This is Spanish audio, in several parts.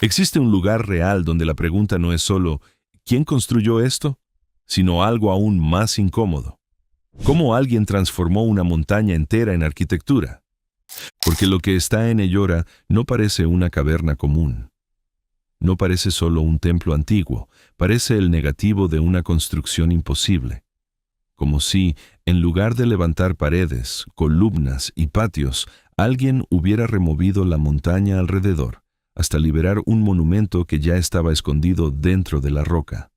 Existe un lugar real donde la pregunta no es solo ¿quién construyó esto?, sino algo aún más incómodo. ¿Cómo alguien transformó una montaña entera en arquitectura? Porque lo que está en Ellora no parece una caverna común. No parece solo un templo antiguo, parece el negativo de una construcción imposible. Como si, en lugar de levantar paredes, columnas y patios, alguien hubiera removido la montaña alrededor, hasta liberar un monumento que ya estaba escondido dentro de la roca.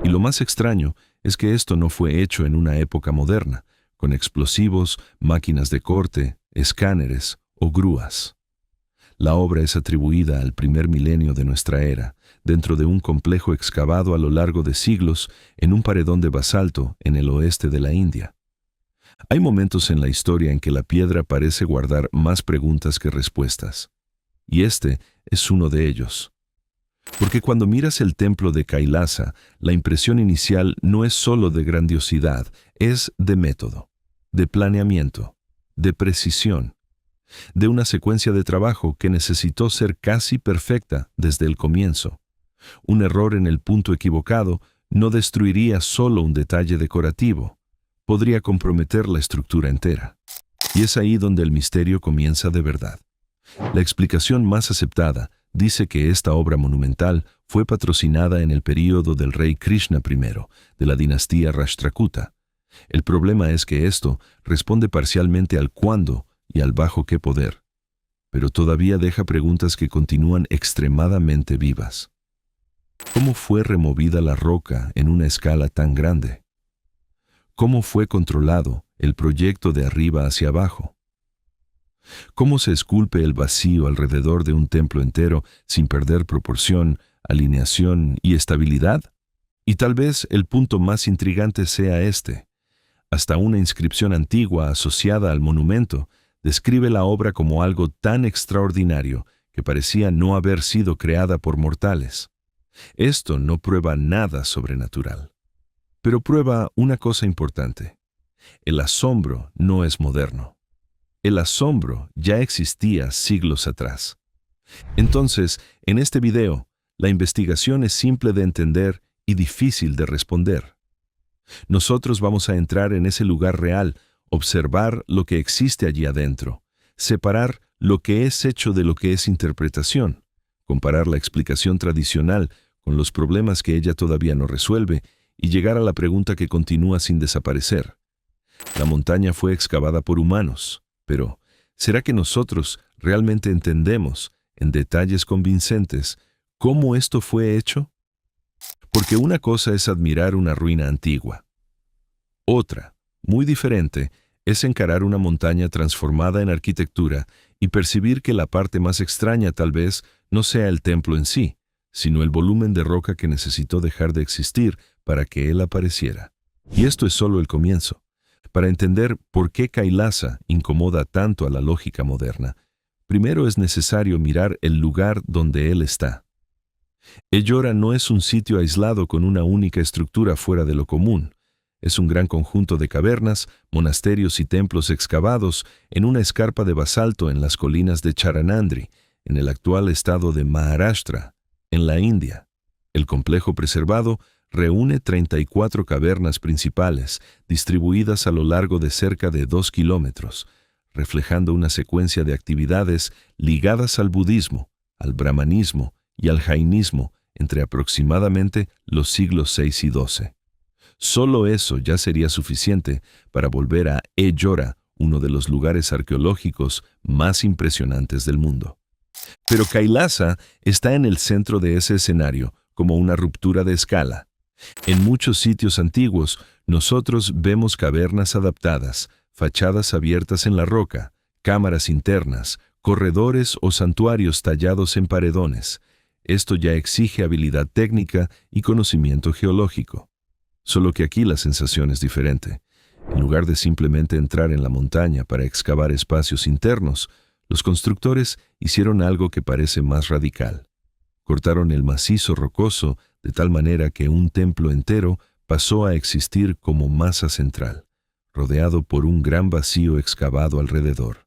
Y lo más extraño es que esto no fue hecho en una época moderna, con explosivos, máquinas de corte, escáneres o grúas. La obra es atribuida al primer milenio de nuestra era, dentro de un complejo excavado a lo largo de siglos en un paredón de basalto en el oeste de la India. Hay momentos en la historia en que la piedra parece guardar más preguntas que respuestas, y este es uno de ellos. Porque cuando miras el templo de Kailasa, la impresión inicial no es solo de grandiosidad, es de método, de planeamiento, de precisión, de una secuencia de trabajo que necesitó ser casi perfecta desde el comienzo. Un error en el punto equivocado no destruiría solo un detalle decorativo, podría comprometer la estructura entera. Y es ahí donde el misterio comienza de verdad. La explicación más aceptada dice que esta obra monumental fue patrocinada en el período del rey Krishna I, de la dinastía Rashtrakuta. El problema es que esto responde parcialmente al cuándo y al bajo qué poder, pero todavía deja preguntas que continúan extremadamente vivas. ¿Cómo fue removida la roca en una escala tan grande? ¿Cómo fue controlado el proyecto de arriba hacia abajo? ¿Cómo se esculpe el vacío alrededor de un templo entero sin perder proporción, alineación y estabilidad? Y tal vez el punto más intrigante sea este. Hasta una inscripción antigua asociada al monumento describe la obra como algo tan extraordinario que parecía no haber sido creada por mortales. Esto no prueba nada sobrenatural, pero prueba una cosa importante. El asombro no es moderno. El asombro ya existía siglos atrás. Entonces, en este video, la investigación es simple de entender y difícil de responder. Nosotros vamos a entrar en ese lugar real, observar lo que existe allí adentro, separar lo que es hecho de lo que es interpretación, comparar la explicación tradicional con los problemas que ella todavía no resuelve y llegar a la pregunta que continúa sin desaparecer. La montaña fue excavada por humanos, pero ¿será que nosotros realmente entendemos, en detalles convincentes, cómo esto fue hecho? Porque una cosa es admirar una ruina antigua. Otra, muy diferente, es encarar una montaña transformada en arquitectura y percibir que la parte más extraña tal vez no sea el templo en sí, sino el volumen de roca que necesitó dejar de existir para que él apareciera. Y esto es solo el comienzo. Para entender por qué Kailasa incomoda tanto a la lógica moderna, primero es necesario mirar el lugar donde él está. Ellora no es un sitio aislado con una única estructura fuera de lo común. Es un gran conjunto de cavernas, monasterios y templos excavados en una escarpa de basalto en las colinas de Charanandri, en el actual estado de Maharashtra, en la India. El complejo preservado reúne 34 cavernas principales, distribuidas a lo largo de cerca de 2 kilómetros, reflejando una secuencia de actividades ligadas al budismo, al brahmanismo y al jainismo entre aproximadamente los siglos VI y XII. Solo eso ya sería suficiente para volver a Ellora uno de los lugares arqueológicos más impresionantes del mundo. Pero Kailasa está en el centro de ese escenario como una ruptura de escala. En muchos sitios antiguos, nosotros vemos cavernas adaptadas, fachadas abiertas en la roca, cámaras internas, corredores o santuarios tallados en paredones. Esto ya exige habilidad técnica y conocimiento geológico. Solo que aquí la sensación es diferente. En lugar de simplemente entrar en la montaña para excavar espacios internos, los constructores hicieron algo que parece más radical. Cortaron el macizo rocoso de tal manera que un templo entero pasó a existir como masa central, rodeado por un gran vacío excavado alrededor.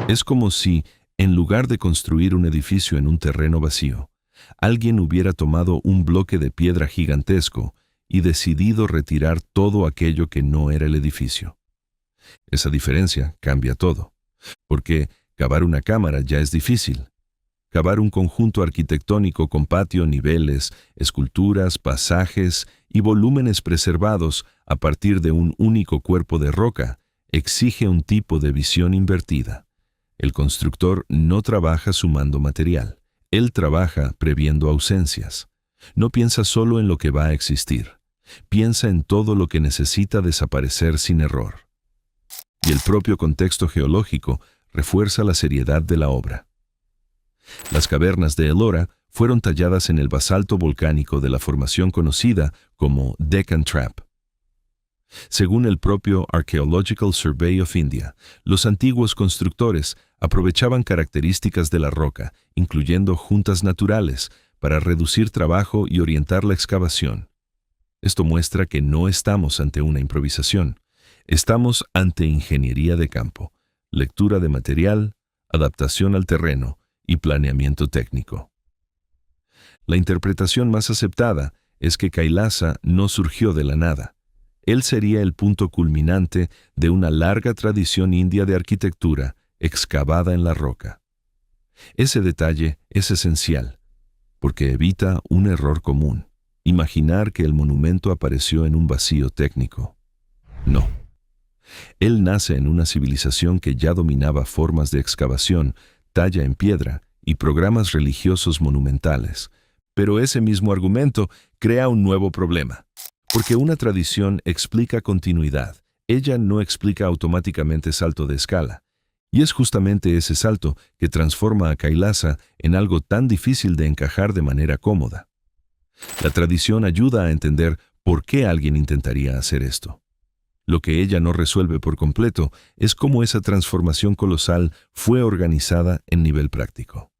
Es como si, En lugar de construir un edificio en un terreno vacío, alguien hubiera tomado un bloque de piedra gigantesco y decidido retirar todo aquello que no era el edificio. Esa diferencia cambia todo, porque cavar una cámara ya es difícil. Cavar un conjunto arquitectónico con patio, niveles, esculturas, pasajes y volúmenes preservados a partir de un único cuerpo de roca exige un tipo de visión invertida. El constructor no trabaja sumando material, él trabaja previendo ausencias. No piensa solo en lo que va a existir, piensa en todo lo que necesita desaparecer sin error. Y el propio contexto geológico refuerza la seriedad de la obra. Las cavernas de Ellora fueron talladas en el basalto volcánico de la formación conocida como Deccan Trap. Según el propio Archaeological Survey of India, los antiguos constructores aprovechaban características de la roca, incluyendo juntas naturales, para reducir trabajo y orientar la excavación. Esto muestra que no estamos ante una improvisación, estamos ante ingeniería de campo, lectura de material, adaptación al terreno y planeamiento técnico. La interpretación más aceptada es que Kailasa no surgió de la nada. Él sería el punto culminante de una larga tradición india de arquitectura excavada en la roca. Ese detalle es esencial, porque evita un error común, imaginar que el monumento apareció en un vacío técnico. No. Él nace en una civilización que ya dominaba formas de excavación, talla en piedra y programas religiosos monumentales, pero ese mismo argumento crea un nuevo problema. Porque una tradición explica continuidad, ella no explica automáticamente salto de escala. Y es justamente ese salto que transforma a Kailasa en algo tan difícil de encajar de manera cómoda. La tradición ayuda a entender por qué alguien intentaría hacer esto. Lo que ella no resuelve por completo es cómo esa transformación colosal fue organizada en nivel práctico.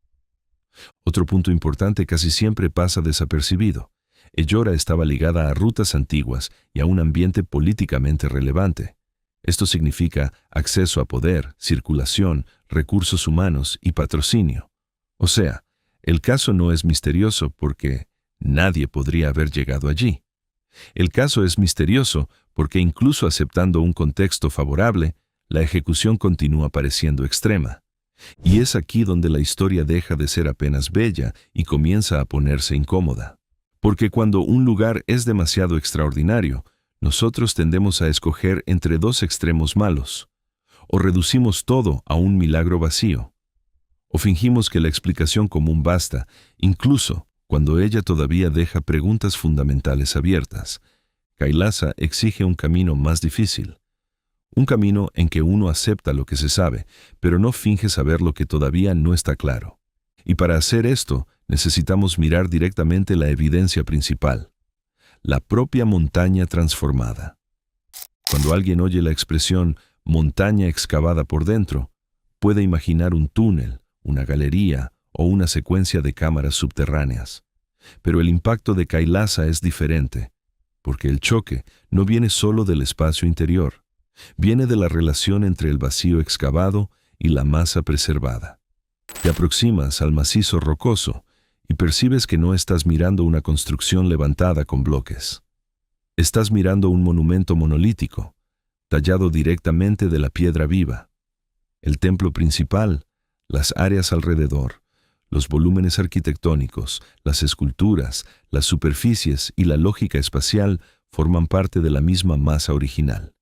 Otro punto importante casi siempre pasa desapercibido. Ellora estaba ligada a rutas antiguas y a un ambiente políticamente relevante. Esto significa acceso a poder, circulación, recursos humanos y patrocinio. O sea, el caso no es misterioso porque nadie podría haber llegado allí. El caso es misterioso porque incluso aceptando un contexto favorable, la ejecución continúa pareciendo extrema. Y es aquí donde la historia deja de ser apenas bella y comienza a ponerse incómoda. Porque cuando un lugar es demasiado extraordinario, nosotros tendemos a escoger entre dos extremos malos. O reducimos todo a un milagro vacío. O fingimos que la explicación común basta, incluso cuando ella todavía deja preguntas fundamentales abiertas. Kailasa exige un camino más difícil. Un camino en que uno acepta lo que se sabe, pero no finge saber lo que todavía no está claro. Y para hacer esto, necesitamos mirar directamente la evidencia principal, la propia montaña transformada. Cuando alguien oye la expresión montaña excavada por dentro, puede imaginar un túnel, una galería o una secuencia de cámaras subterráneas. Pero el impacto de Kailasa es diferente, porque el choque no viene solo del espacio interior, viene de la relación entre el vacío excavado y la masa preservada. Te aproximas al macizo rocoso y percibes que no estás mirando una construcción levantada con bloques. Estás mirando un monumento monolítico, tallado directamente de la piedra viva. El templo principal, las áreas alrededor, los volúmenes arquitectónicos, las esculturas, las superficies y la lógica espacial forman parte de la misma masa original.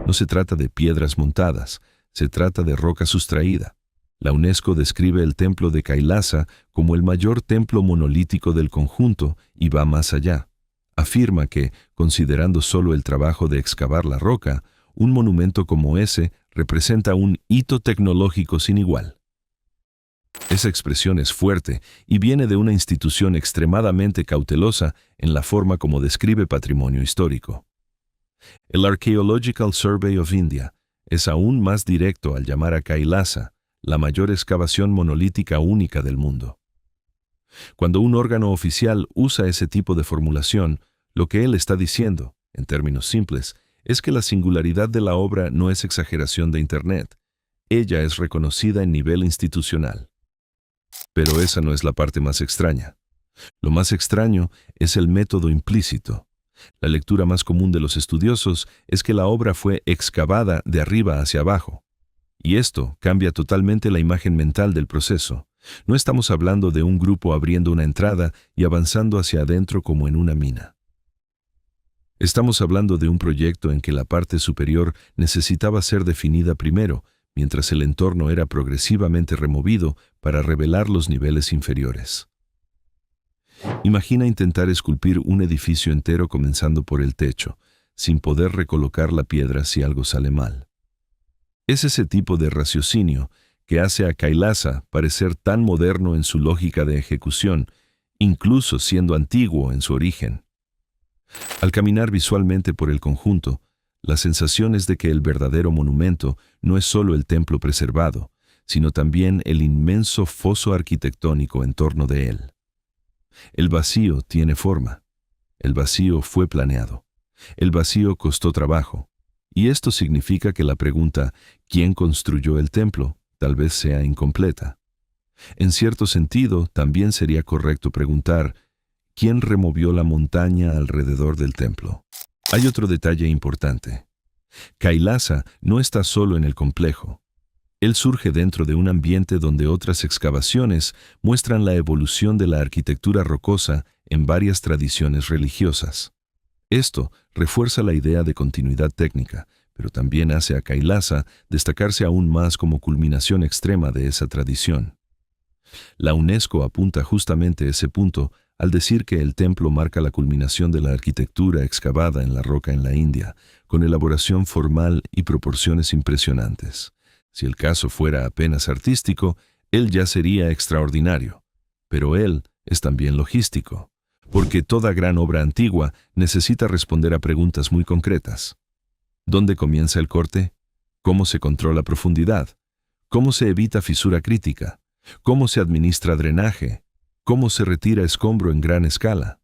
No se trata de piedras montadas, se trata de roca sustraída. La UNESCO describe el templo de Kailasa como el mayor templo monolítico del conjunto y va más allá. Afirma que, considerando solo el trabajo de excavar la roca, un monumento como ese representa un hito tecnológico sin igual. Esa expresión es fuerte y viene de una institución extremadamente cautelosa en la forma como describe patrimonio histórico. El Archaeological Survey of India es aún más directo al llamar a Kailasa la mayor excavación monolítica única del mundo. Cuando un órgano oficial usa ese tipo de formulación, lo que él está diciendo, en términos simples, es que la singularidad de la obra no es exageración de Internet, ella es reconocida en nivel institucional. Pero esa no es la parte más extraña. Lo más extraño es el método implícito. La lectura más común de los estudiosos es que la obra fue excavada de arriba hacia abajo. Y esto cambia totalmente la imagen mental del proceso. No estamos hablando de un grupo abriendo una entrada y avanzando hacia adentro como en una mina. Estamos hablando de un proyecto en que la parte superior necesitaba ser definida primero, mientras el entorno era progresivamente removido para revelar los niveles inferiores. Imagina intentar esculpir un edificio entero comenzando por el techo, sin poder recolocar la piedra si algo sale mal. Es ese tipo de raciocinio que hace a Kailasa parecer tan moderno en su lógica de ejecución, incluso siendo antiguo en su origen. Al caminar visualmente por el conjunto, la sensación es de que el verdadero monumento no es solo el templo preservado, sino también el inmenso foso arquitectónico en torno de él. El vacío tiene forma. El vacío fue planeado. El vacío costó trabajo. Y esto significa que la pregunta ¿quién construyó el templo? Tal vez sea incompleta. En cierto sentido, también sería correcto preguntar ¿quién removió la montaña alrededor del templo? Hay otro detalle importante. Kailasa no está solo en el complejo. Él surge dentro de un ambiente donde otras excavaciones muestran la evolución de la arquitectura rocosa en varias tradiciones religiosas. Esto refuerza la idea de continuidad técnica, pero también hace a Kailasa destacarse aún más como culminación extrema de esa tradición. La UNESCO apunta justamente ese punto al decir que el templo marca la culminación de la arquitectura excavada en la roca en la India, con elaboración formal y proporciones impresionantes. Si el caso fuera apenas artístico, él ya sería extraordinario. Pero él es también logístico, porque toda gran obra antigua necesita responder a preguntas muy concretas. ¿Dónde comienza el corte? ¿Cómo se controla profundidad? ¿Cómo se evita fisura crítica? ¿Cómo se administra drenaje? ¿Cómo se retira escombro en gran escala?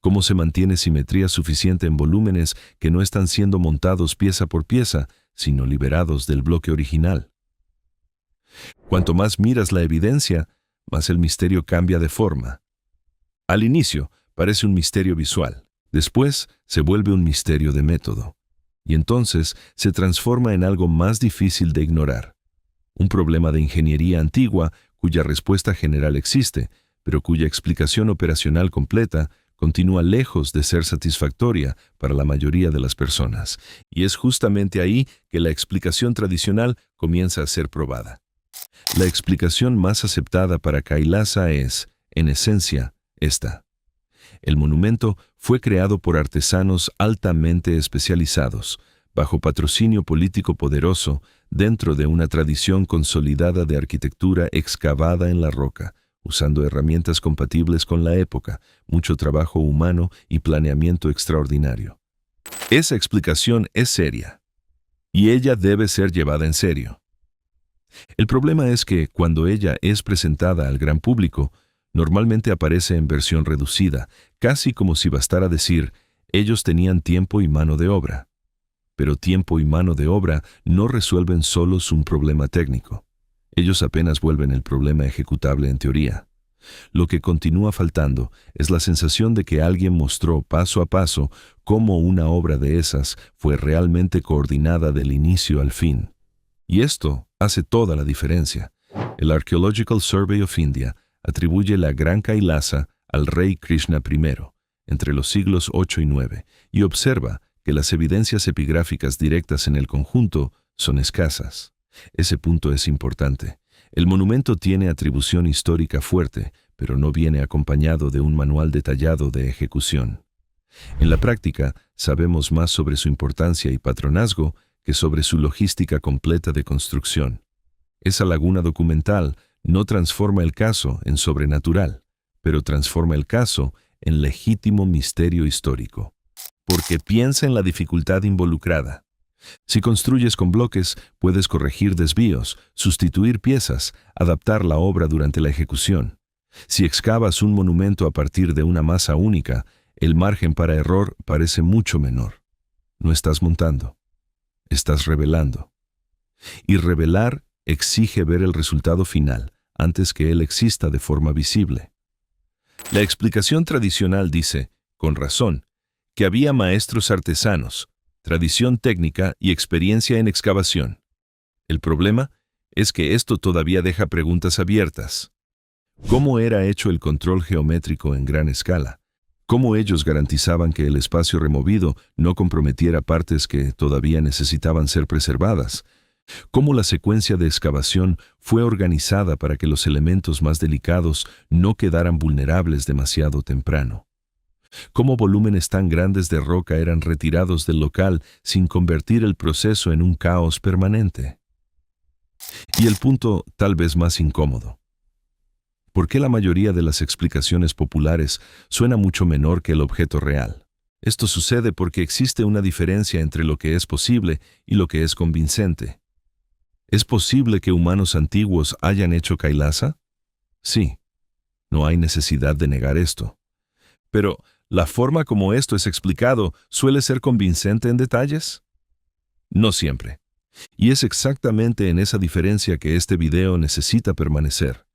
¿Cómo se mantiene simetría suficiente en volúmenes que no están siendo montados pieza por pieza, sino liberados del bloque original? Cuanto más miras la evidencia, más el misterio cambia de forma. Al inicio, parece un misterio visual. Después, se vuelve un misterio de método. Y entonces, se transforma en algo más difícil de ignorar. Un problema de ingeniería antigua cuya respuesta general existe, pero cuya explicación operacional completa continúa lejos de ser satisfactoria para la mayoría de las personas. Y es justamente ahí que la explicación tradicional comienza a ser probada. La explicación más aceptada para Kailasa es, en esencia, esta. El monumento fue creado por artesanos altamente especializados, bajo patrocinio político poderoso, dentro de una tradición consolidada de arquitectura excavada en la roca, usando herramientas compatibles con la época, mucho trabajo humano y planeamiento extraordinario. Esa explicación es seria, y ella debe ser llevada en serio. El problema es que, cuando ella es presentada al gran público, normalmente aparece en versión reducida, casi como si bastara decir, ellos tenían tiempo y mano de obra. Pero tiempo y mano de obra no resuelven solos un problema técnico. Ellos apenas vuelven el problema ejecutable en teoría. Lo que continúa faltando es la sensación de que alguien mostró paso a paso cómo una obra de esas fue realmente coordinada del inicio al fin. Y esto hace toda la diferencia. El Archaeological Survey of India atribuye la Gran Kailasa al rey Krishna I, entre los siglos 8 y 9, y observa que las evidencias epigráficas directas en el conjunto son escasas. Ese punto es importante. El monumento tiene atribución histórica fuerte, pero no viene acompañado de un manual detallado de ejecución. En la práctica, sabemos más sobre su importancia y patronazgo que sobre su logística completa de construcción. Esa laguna documental no transforma el caso en sobrenatural, pero transforma el caso en legítimo misterio histórico. Porque piensa en la dificultad involucrada. Si construyes con bloques, puedes corregir desvíos, sustituir piezas, adaptar la obra durante la ejecución. Si excavas un monumento a partir de una masa única, el margen para error parece mucho menor. No estás montando, estás revelando. Y revelar exige ver el resultado final antes que él exista de forma visible. La explicación tradicional dice, con razón, que había maestros artesanos, tradición técnica y experiencia en excavación. El problema es que esto todavía deja preguntas abiertas. ¿Cómo era hecho el control geométrico en gran escala? ¿Cómo ellos garantizaban que el espacio removido no comprometiera partes que todavía necesitaban ser preservadas? ¿Cómo la secuencia de excavación fue organizada para que los elementos más delicados no quedaran vulnerables demasiado temprano? ¿Cómo volúmenes tan grandes de roca eran retirados del local sin convertir el proceso en un caos permanente? Y el punto tal vez más incómodo. ¿Por qué la mayoría de las explicaciones populares suena mucho menor que el objeto real? Esto sucede porque existe una diferencia entre lo que es posible y lo que es convincente. ¿Es posible que humanos antiguos hayan hecho Kailasa? Sí, no hay necesidad de negar esto. Pero, ¿la forma como esto es explicado suele ser convincente en detalles? No siempre. Y es exactamente en esa diferencia que este video necesita permanecer.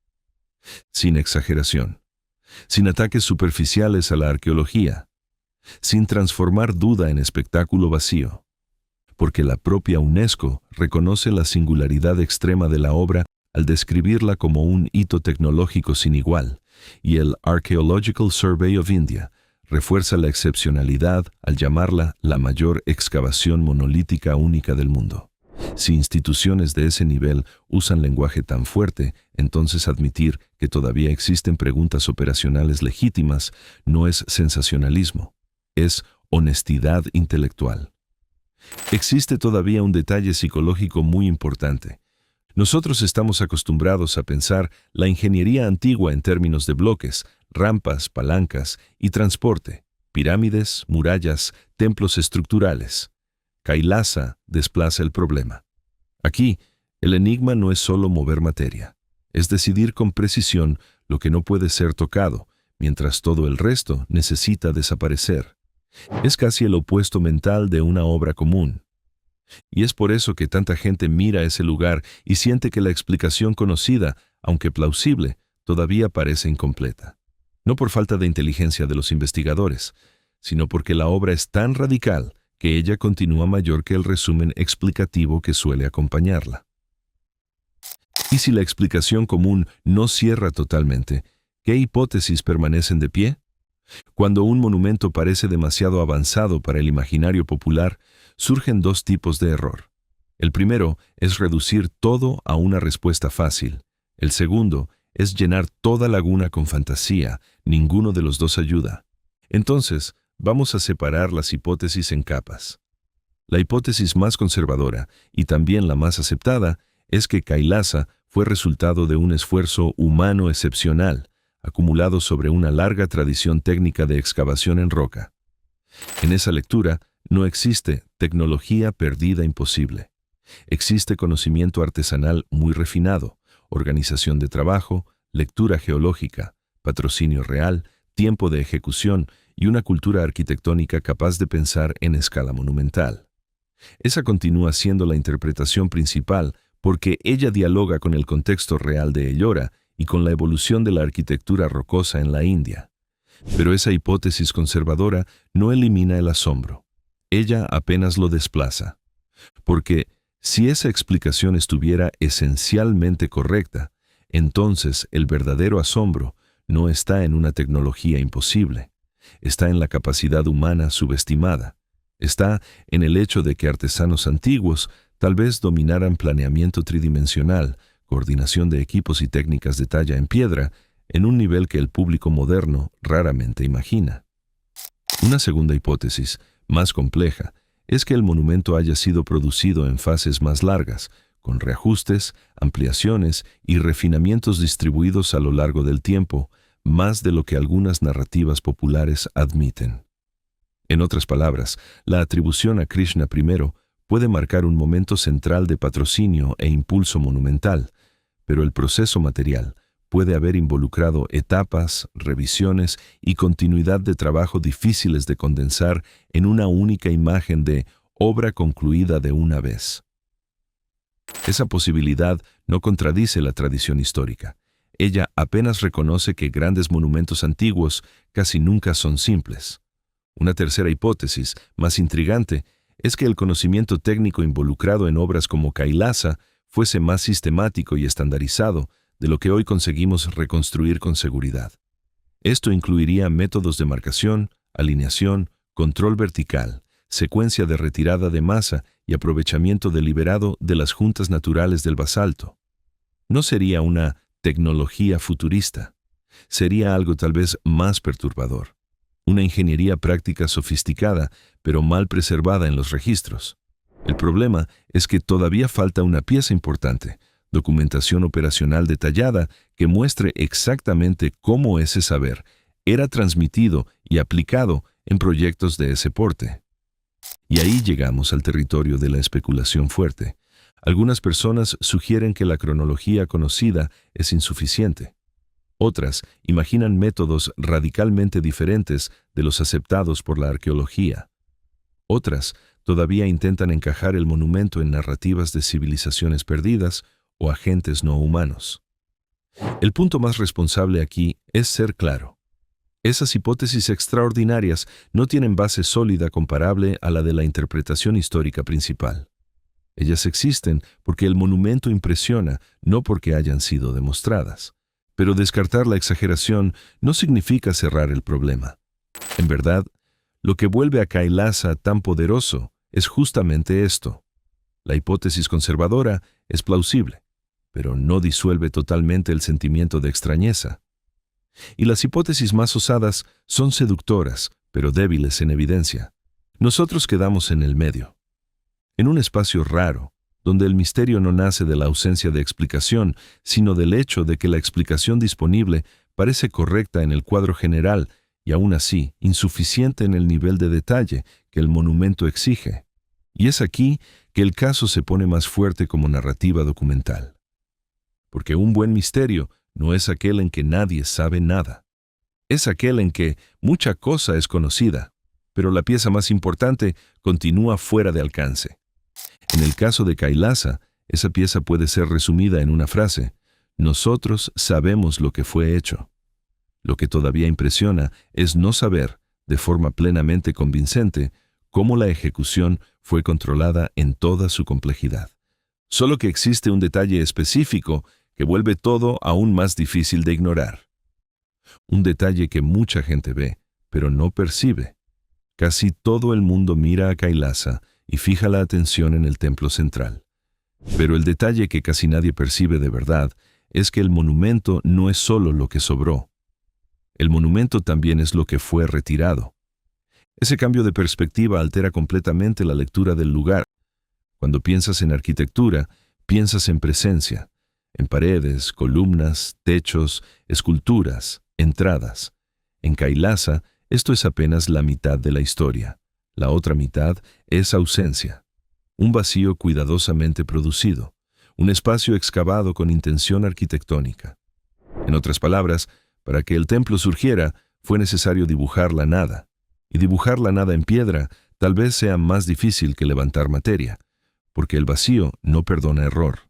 Sin exageración, sin ataques superficiales a la arqueología, sin transformar duda en espectáculo vacío, porque la propia UNESCO reconoce la singularidad extrema de la obra al describirla como un hito tecnológico sin igual, y el Archaeological Survey of India refuerza la excepcionalidad al llamarla la mayor excavación monolítica única del mundo. Si instituciones de ese nivel usan lenguaje tan fuerte, entonces admitir que todavía existen preguntas operacionales legítimas no es sensacionalismo, es honestidad intelectual. Existe todavía un detalle psicológico muy importante. Nosotros estamos acostumbrados a pensar la ingeniería antigua en términos de bloques, rampas, palancas y transporte, pirámides, murallas, templos estructurales. Kailasa desplaza el problema. Aquí, el enigma no es solo mover materia, es decidir con precisión lo que no puede ser tocado, mientras todo el resto necesita desaparecer. Es casi el opuesto mental de una obra común. Y es por eso que tanta gente mira ese lugar y siente que la explicación conocida, aunque plausible, todavía parece incompleta. No por falta de inteligencia de los investigadores, sino porque la obra es tan radical que ella continúa mayor que el resumen explicativo que suele acompañarla. ¿Y si la explicación común no cierra totalmente, qué hipótesis permanecen de pie? Cuando un monumento parece demasiado avanzado para el imaginario popular, surgen dos tipos de error. El primero es reducir todo a una respuesta fácil. El segundo es llenar toda laguna con fantasía. Ninguno de los dos ayuda. Entonces, vamos a separar las hipótesis en capas. La hipótesis más conservadora, y también la más aceptada, es que Kailasa fue resultado de un esfuerzo humano excepcional, acumulado sobre una larga tradición técnica de excavación en roca. En esa lectura, no existe tecnología perdida imposible. Existe conocimiento artesanal muy refinado, organización de trabajo, lectura geológica, patrocinio real, tiempo de ejecución y una cultura arquitectónica capaz de pensar en escala monumental. Esa continúa siendo la interpretación principal porque ella dialoga con el contexto real de Ellora y con la evolución de la arquitectura rocosa en la India. Pero esa hipótesis conservadora no elimina el asombro. Ella apenas lo desplaza. Porque si esa explicación estuviera esencialmente correcta, entonces el verdadero asombro no está en una tecnología imposible, está en la capacidad humana subestimada, está en el hecho de que artesanos antiguos tal vez dominaran planeamiento tridimensional, coordinación de equipos y técnicas de talla en piedra, en un nivel que el público moderno raramente imagina. Una segunda hipótesis, más compleja, es que el monumento haya sido producido en fases más largas, con reajustes, ampliaciones y refinamientos distribuidos a lo largo del tiempo, más de lo que algunas narrativas populares admiten. En otras palabras, la atribución a Krishna primero puede marcar un momento central de patrocinio e impulso monumental, pero el proceso material puede haber involucrado etapas, revisiones y continuidad de trabajo difíciles de condensar en una única imagen de obra concluida de una vez. Esa posibilidad no contradice la tradición histórica. Ella apenas reconoce que grandes monumentos antiguos casi nunca son simples. Una tercera hipótesis, más intrigante, es que el conocimiento técnico involucrado en obras como Kailasa fuese más sistemático y estandarizado de lo que hoy conseguimos reconstruir con seguridad. Esto incluiría métodos de marcación, alineación, control vertical, secuencia de retirada de masa y aprovechamiento deliberado de las juntas naturales del basalto. No sería una tecnología futurista, sería algo tal vez más perturbador. Una ingeniería práctica sofisticada, pero mal preservada en los registros. El problema es que todavía falta una pieza importante, documentación operacional detallada que muestre exactamente cómo ese saber era transmitido y aplicado en proyectos de ese porte. Y ahí llegamos al territorio de la especulación fuerte. Algunas personas sugieren que la cronología conocida es insuficiente. Otras imaginan métodos radicalmente diferentes de los aceptados por la arqueología. Otras todavía intentan encajar el monumento en narrativas de civilizaciones perdidas o agentes no humanos. El punto más responsable aquí es ser claro. Esas hipótesis extraordinarias no tienen base sólida comparable a la de la interpretación histórica principal. Ellas existen porque el monumento impresiona, no porque hayan sido demostradas. Pero descartar la exageración no significa cerrar el problema. En verdad, lo que vuelve a Kailasa tan poderoso es justamente esto. La hipótesis conservadora es plausible, pero no disuelve totalmente el sentimiento de extrañeza. Y las hipótesis más osadas son seductoras, pero débiles en evidencia. Nosotros quedamos en el medio, en un espacio raro, donde el misterio no nace de la ausencia de explicación, sino del hecho de que la explicación disponible parece correcta en el cuadro general y aún así insuficiente en el nivel de detalle que el monumento exige. Y es aquí que el caso se pone más fuerte como narrativa documental. Porque un buen misterio no es aquel en que nadie sabe nada. Es aquel en que mucha cosa es conocida, pero la pieza más importante continúa fuera de alcance. En el caso de Kailasa, esa pieza puede ser resumida en una frase: nosotros sabemos lo que fue hecho. Lo que todavía impresiona es no saber, de forma plenamente convincente, cómo la ejecución fue controlada en toda su complejidad. Solo que existe un detalle específico que vuelve todo aún más difícil de ignorar. Un detalle que mucha gente ve, pero no percibe. Casi todo el mundo mira a Kailasa y fija la atención en el templo central. Pero el detalle que casi nadie percibe de verdad es que el monumento no es solo lo que sobró. El monumento también es lo que fue retirado. Ese cambio de perspectiva altera completamente la lectura del lugar. Cuando piensas en arquitectura, piensas en presencia, en paredes, columnas, techos, esculturas, entradas. En Kailasa, esto es apenas la mitad de la historia. La otra mitad es ausencia. Un vacío cuidadosamente producido. Un espacio excavado con intención arquitectónica. En otras palabras, para que el templo surgiera, fue necesario dibujar la nada. Y dibujar la nada en piedra tal vez sea más difícil que levantar materia, porque el vacío no perdona error.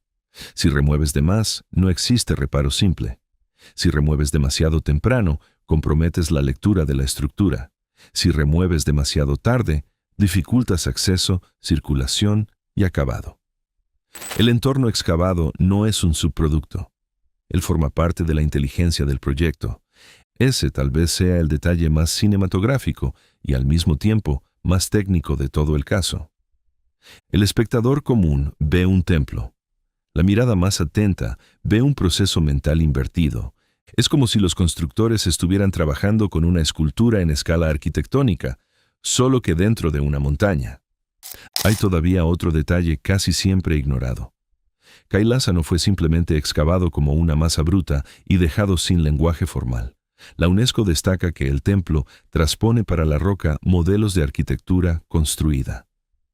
Si remueves de más, no existe reparo simple. Si remueves demasiado temprano, comprometes la lectura de la estructura. Si remueves demasiado tarde, dificultas acceso, circulación y acabado. El entorno excavado no es un subproducto. Él forma parte de la inteligencia del proyecto. Ese tal vez sea el detalle más cinematográfico y al mismo tiempo más técnico de todo el caso. El espectador común ve un templo. La mirada más atenta ve un proceso mental invertido. Es como si los constructores estuvieran trabajando con una escultura en escala arquitectónica, solo que dentro de una montaña. Hay todavía otro detalle casi siempre ignorado. Kailasa no fue simplemente excavado como una masa bruta y dejado sin lenguaje formal. La UNESCO destaca que el templo transpone para la roca modelos de arquitectura construida.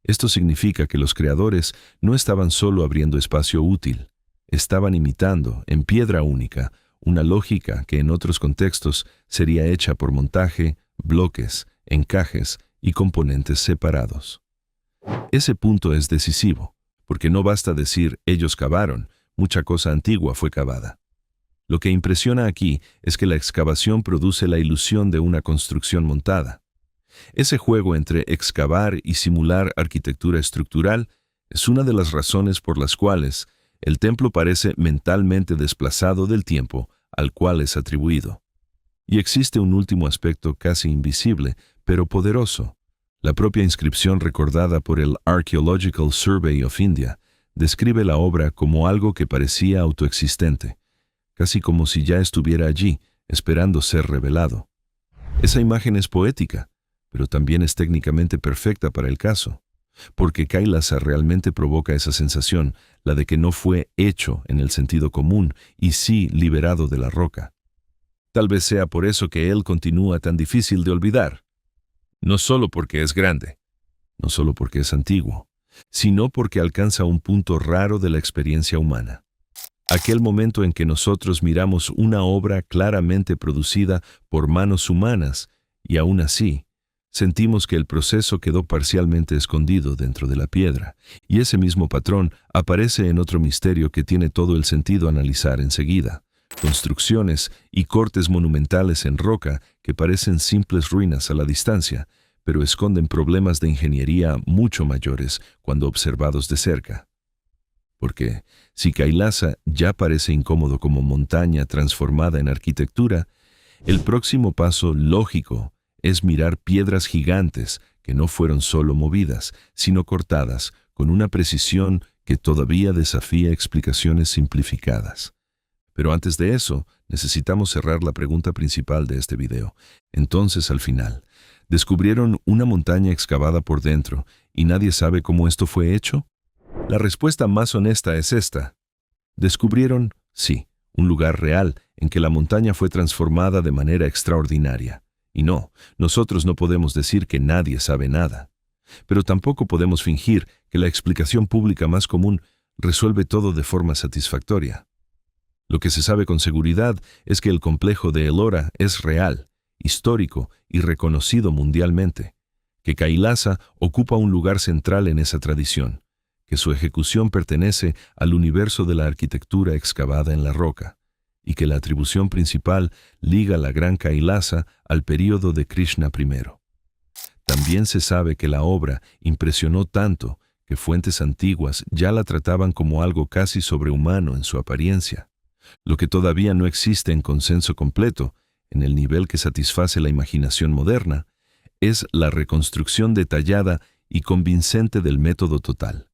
Esto significa que los creadores no estaban solo abriendo espacio útil, estaban imitando, en piedra única, una lógica que en otros contextos sería hecha por montaje, bloques, encajes y componentes separados. Ese punto es decisivo, porque no basta decir ellos cavaron, mucha cosa antigua fue cavada. Lo que impresiona aquí es que la excavación produce la ilusión de una construcción montada. Ese juego entre excavar y simular arquitectura estructural es una de las razones por las cuales el templo parece mentalmente desplazado del tiempo al cual es atribuido. Y existe un último aspecto casi invisible, pero poderoso. La propia inscripción recordada por el Archaeological Survey of India describe la obra como algo que parecía autoexistente, casi como si ya estuviera allí, esperando ser revelado. Esa imagen es poética, pero también es técnicamente perfecta para el caso, porque Kailasa realmente provoca esa sensación, la de que no fue hecho en el sentido común y sí liberado de la roca. Tal vez sea por eso que él continúa tan difícil de olvidar. No solo porque es grande, no solo porque es antiguo, sino porque alcanza un punto raro de la experiencia humana. Aquel momento en que nosotros miramos una obra claramente producida por manos humanas y aún así, sentimos que el proceso quedó parcialmente escondido dentro de la piedra, y ese mismo patrón aparece en otro misterio que tiene todo el sentido analizar enseguida. Construcciones y cortes monumentales en roca que parecen simples ruinas a la distancia, pero esconden problemas de ingeniería mucho mayores cuando observados de cerca. Porque, si Kailasa ya parece incómodo como montaña transformada en arquitectura, el próximo paso lógico es mirar piedras gigantes que no fueron solo movidas, sino cortadas con una precisión que todavía desafía explicaciones simplificadas. Pero antes de eso, necesitamos cerrar la pregunta principal de este video. Entonces, al final, ¿descubrieron una montaña excavada por dentro y nadie sabe cómo esto fue hecho? La respuesta más honesta es esta. Descubrieron, sí, un lugar real en que la montaña fue transformada de manera extraordinaria. Y no, nosotros no podemos decir que nadie sabe nada. Pero tampoco podemos fingir que la explicación pública más común resuelve todo de forma satisfactoria. Lo que se sabe con seguridad es que el complejo de Ellora es real, histórico y reconocido mundialmente, que Kailasa ocupa un lugar central en esa tradición, que su ejecución pertenece al universo de la arquitectura excavada en la roca, y que la atribución principal liga la Gran Kailasa al período de Krishna I. También se sabe que la obra impresionó tanto que fuentes antiguas ya la trataban como algo casi sobrehumano en su apariencia. Lo que todavía no existe en consenso completo, en el nivel que satisface la imaginación moderna, es la reconstrucción detallada y convincente del método total.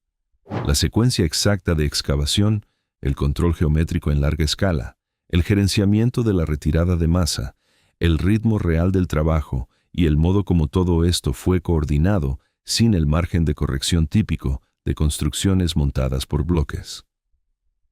La secuencia exacta de excavación, el control geométrico en larga escala, el gerenciamiento de la retirada de masa, el ritmo real del trabajo y el modo como todo esto fue coordinado sin el margen de corrección típico de construcciones montadas por bloques.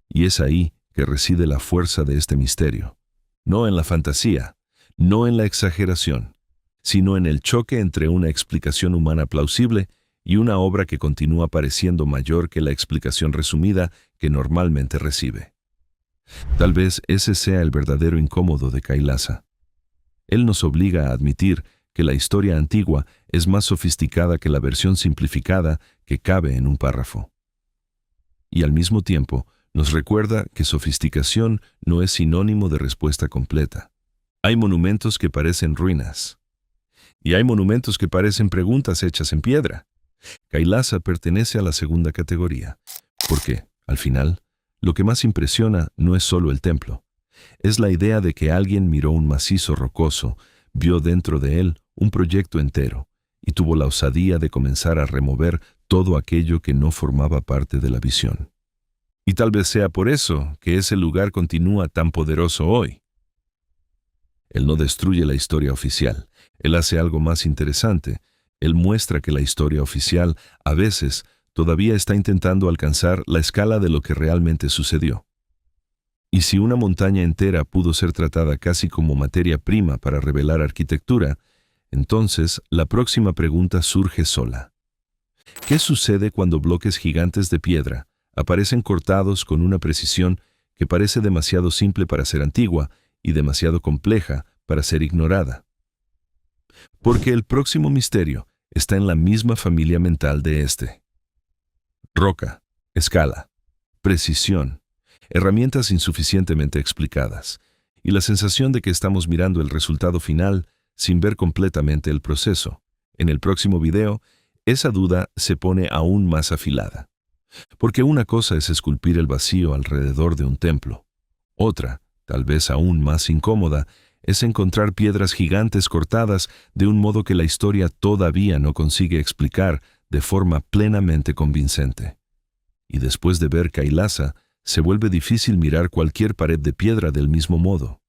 Y es ahí que reside la fuerza de este misterio. No en la fantasía, no en la exageración, sino en el choque entre una explicación humana plausible y una obra que continúa pareciendo mayor que la explicación resumida que normalmente recibe. Tal vez ese sea el verdadero incómodo de Kailasa. Él nos obliga a admitir que la historia antigua es más sofisticada que la versión simplificada que cabe en un párrafo. Y al mismo tiempo, nos recuerda que sofisticación no es sinónimo de respuesta completa. Hay monumentos que parecen ruinas. Y hay monumentos que parecen preguntas hechas en piedra. Kailasa pertenece a la segunda categoría, porque, al final, lo que más impresiona no es solo el templo. Es la idea de que alguien miró un macizo rocoso, vio dentro de él un proyecto entero, y tuvo la osadía de comenzar a remover todo aquello que no formaba parte de la visión. Y tal vez sea por eso que ese lugar continúa tan poderoso hoy. Él no destruye la historia oficial. Él hace algo más interesante. Él muestra que la historia oficial, a veces, todavía está intentando alcanzar la escala de lo que realmente sucedió. Y si una montaña entera pudo ser tratada casi como materia prima para revelar arquitectura, entonces la próxima pregunta surge sola. ¿Qué sucede cuando bloques gigantes de piedra aparecen cortados con una precisión que parece demasiado simple para ser antigua y demasiado compleja para ser ignorada? Porque el próximo misterio está en la misma familia mental de este. Roca, Escala, precisión, herramientas insuficientemente explicadas, y la sensación de que estamos mirando el resultado final sin ver completamente el proceso. En el próximo video, esa duda se pone aún más afilada. Porque una cosa es esculpir el vacío alrededor de un templo. Otra, tal vez aún más incómoda, es encontrar piedras gigantes cortadas de un modo que la historia todavía no consigue explicar de forma plenamente convincente. Y después de ver Kailasa, se vuelve difícil mirar cualquier pared de piedra del mismo modo.